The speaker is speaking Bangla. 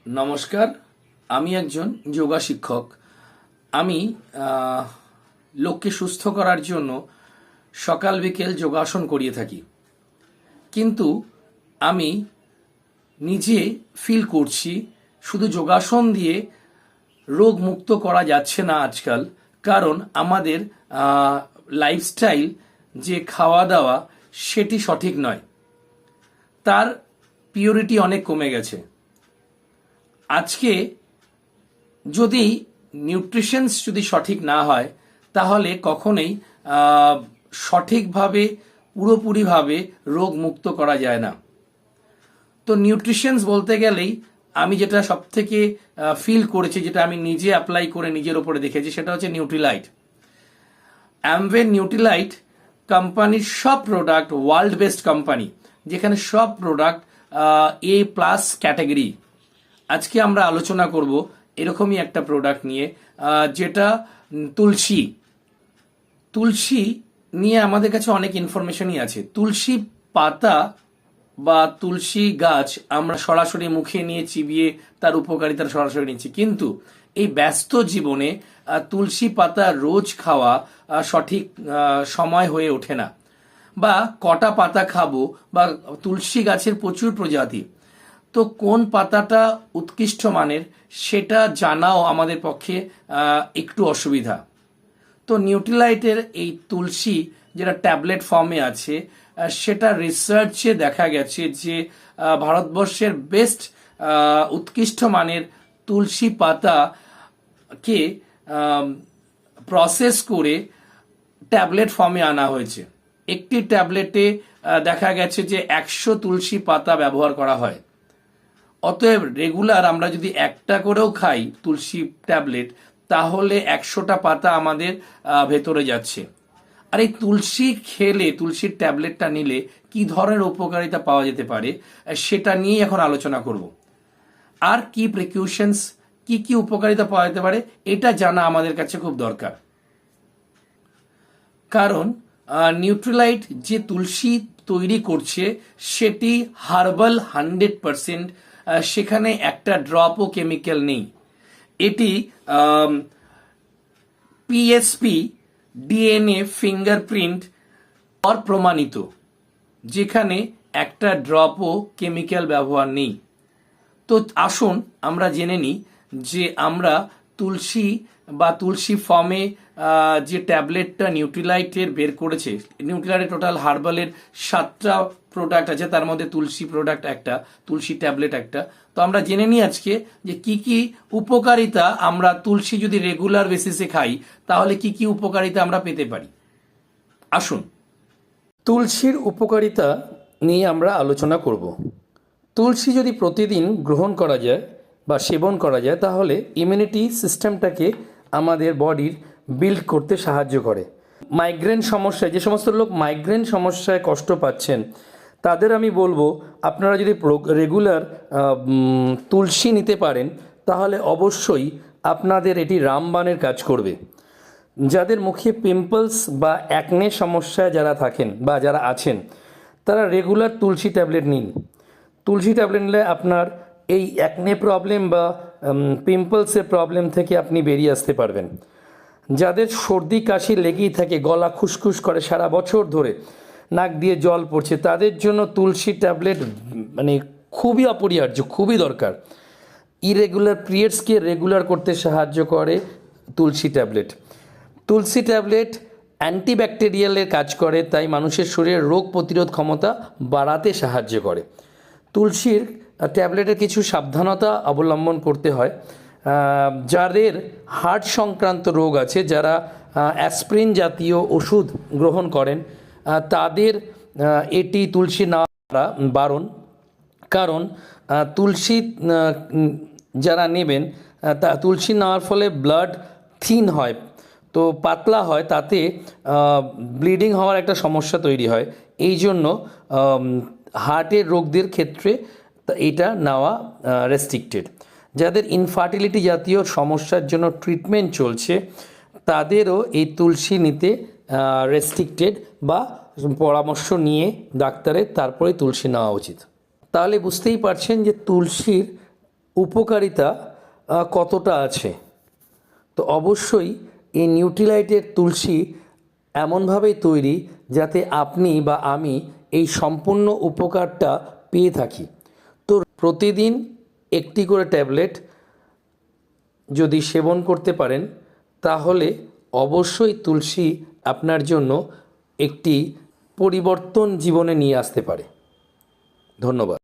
নমস্কার, আমি একজন যোগা শিক্ষক। আমি লোককে সুস্থ করার জন্য সকাল বিকেল যোগাসন করিয়ে থাকি। কিন্তু আমি নিজে ফিল করছি শুধু যোগাসন দিয়ে রোগ মুক্ত করা যাচ্ছে না আজকাল। কারণ আমাদের লাইফস্টাইল যে খাওয়া দাওয়া সেটি সঠিক নয়, তার পিওরিটি অনেক কমে গেছে। আজকে যদি নিউট্রিশনস যদি সঠিক না হয় তাহলে কখনোই সঠিকভাবে পুরোপুরিভাবে রোগ মুক্ত করা যায় না। তো নিউট্রিশনস বলতে গেলেই আমি যেটা সব থেকে ফিল করেছি, যেটা আমি নিজে অ্যাপ্লাই করে নিজের উপরে দেখেছি, সেটা হচ্ছে নিউট্রিলাইট। অ্যামওয়ে নিউট্রিলাইট কোম্পানির সব প্রোডাক্ট ওয়ার্ল্ড বেস্ট কোম্পানি, যেখানে সব প্রোডাক্ট A+ ক্যাটাগরি। আজকে আমরা আলোচনা করব এরকমই একটা প্রোডাক্ট নিয়ে, যেটা তুলসী। তুলসী নিয়ে আমাদের কাছে অনেক ইনফরমেশনই আছে। তুলসী পাতা বা তুলসী গাছ আমরা সরাসরি মুখে নিয়ে চিবিয়ে তার উপকারিতা সরাসরি নিচ্ছি, কিন্তু এই ব্যস্ত জীবনে তুলসী পাতা রোজ খাওয়া সঠিক সময় হয়ে ওঠে না। বা কটা পাতা খাবো, বা তুলসী গাছের প্রচুর প্রজাতি, তো কোন পাতাটা উৎকৃষ্ট মানের সেটা জানাও আমাদের পক্ষে একটু অসুবিধা। তো নিউট্রিলাইটের এই তুলসী যেটা ট্যাবলেট ফর্মে আছে, সেটা রিসার্চে দেখা গেছে যে ভারতবর্ষের বেস্ট উৎকৃষ্ট মানের তুলসী পাতাকে প্রসেস করে ট্যাবলেট ফর্মে আনা হয়েছে। একটি ট্যাবলেটে দেখা গেছে যে 100 তুলসী পাতা ব্যবহার করা হয়। অতএব রেগুলার আমরা যদি একটা করেও খাই তুলসী ট্যাবলেট, তাহলে 100টা পাতা আমাদের ভেতরে যাচ্ছে। আর এই তুলসী খেলে, তুলসীর ট্যাবলেটটা নিলে কি ধরনের উপকারিতা পাওয়া যেতে পারে সেটা নিয়েই এখন আলোচনা করব। আর কি প্রিকশনস, কি কি উপকারিতা পাওয়া যেতে পারে এটা জানা আমাদের কাছে খুব দরকার। কারণ নিউট্রিলাইট যে তুলসী তৈরি করছে সেটি হার্বাল 100%, সেখানে একটা ড্রপও কেমিক্যাল নেই। এটি পিএসপি ডিএনএ ফিঙ্গারপ্রিন্ট প্রমাণিত, যেখানে একটা ড্রপও কেমিক্যাল ব্যবহার নেই। তো আসুন আমরা জেনে নিই যে আমরা তুলসী বা তুলসী ফর্মে যে ট্যাবলেটটা নিউট্রিলাইটের বের করেছে, নিউট্রিলাইটের টোটাল হার্বালের 7টা প্রোডাক্ট আছে, তার মধ্যে তুলসী প্রোডাক্ট একটা, তুলসী ট্যাবলেট একটা। তো আমরা জেনে নিই আজকে যে কি কি উপকারিতা আমরা তুলসী যদি রেগুলার বেসিসে খাই তাহলে কি কি উপকারিতা আমরা পেতে পারি। আসুন তুলসীর উপকারিতা নিয়ে আমরা আলোচনা করব। তুলসী যদি প্রতিদিন গ্রহণ করা যায় বা সেবন করা যায় তাহলে ইমিউনিটি সিস্টেমটাকে আমাদের বডির বিল্ড করতে সাহায্য করে। মাইগ্রেন সমস্যায়, যে সমস্ত লোক মাইগ্রেন সমস্যায় কষ্ট পাচ্ছেন তাদের আমি বলবো আপনারা যদি রেগুলার তুলসী নিতে পারেন তাহলে অবশ্যই আপনাদের এটি রামবাণের কাজ করবে। যাদের মুখে পিম্পলস বা অ্যাকনে সমস্যায় যারা থাকেন বা যারা আছেন তারা রেগুলার তুলসী ট্যাবলেট নিন। তুলসী ট্যাবলেট নিলে আপনার এই অ্যাকনে প্রবলেম বা পিম্পলসের প্রবলেম থেকে আপনি বেরিয়ে আসতে পারবেন। যাদের সর্দি কাশি লেগেই থাকে, গলা খুসখুস করে সারা বছর ধরে, নাক দিয়ে জল পড়ছে, তাদের জন্য তুলসী ট্যাবলেট মানে খুবই অপরিহার্য, খুবই দরকার। ইরেগুলার পিরিয়ডসকে রেগুলার করতে সাহায্য করে তুলসী ট্যাবলেট। তুলসী ট্যাবলেট অ্যান্টিব্যাকটেরিয়ালের কাজ করে, তাই মানুষের শরীরের রোগ প্রতিরোধ ক্ষমতা বাড়াতে সাহায্য করে। তুলসীর ট্যাবলেটের কিছু সাবধানতা অবলম্বন করতে হয়। যাদের হার্ট সংক্রান্ত রোগ আছে, যারা অ্যাসপ্রিন জাতীয় ওষুধ গ্রহণ করেন, তাদের এটি তুলসী না বারণ। কারণ তুলসী যারা নেবেন, তা তুলসী নেওয়ার ফলে ব্লাড থিন হয়, তো পাতলা হয়, তাতে ব্লিডিং হওয়ার একটা সমস্যা তৈরি হয়। এই জন্য হার্টের রোগদের ক্ষেত্রে এটা নেওয়া রেস্ট্রিক্টেড। যাদের ইনফার্টিলিটি জাতীয় সমস্যার জন্য ট্রিটমেন্ট চলছে তাদেরও এই তুলসী নিতে রেস্ট্রিক্টেড বা পরামর্শ নিয়ে ডাক্তারের, তারপরে তুলসী নেওয়া উচিত। তাহলে বুঝতেই পারছেন যে তুলসীর উপকারিতা কতটা আছে। তো অবশ্যই এই নিউট্রিলাইটের তুলসী এমনভাবেই তৈরি যাতে আপনি বা আমি এই সম্পূর্ণ উপকারটা পেয়ে থাকি। তো প্রতিদিন একটি করে ট্যাবলেট যদি সেবন করতে পারেন তাহলে অবশ্যই তুলসী আপনার জন্য একটি পরিবর্তন জীবনে নিয়ে আসতে পারে। ধন্যবাদ।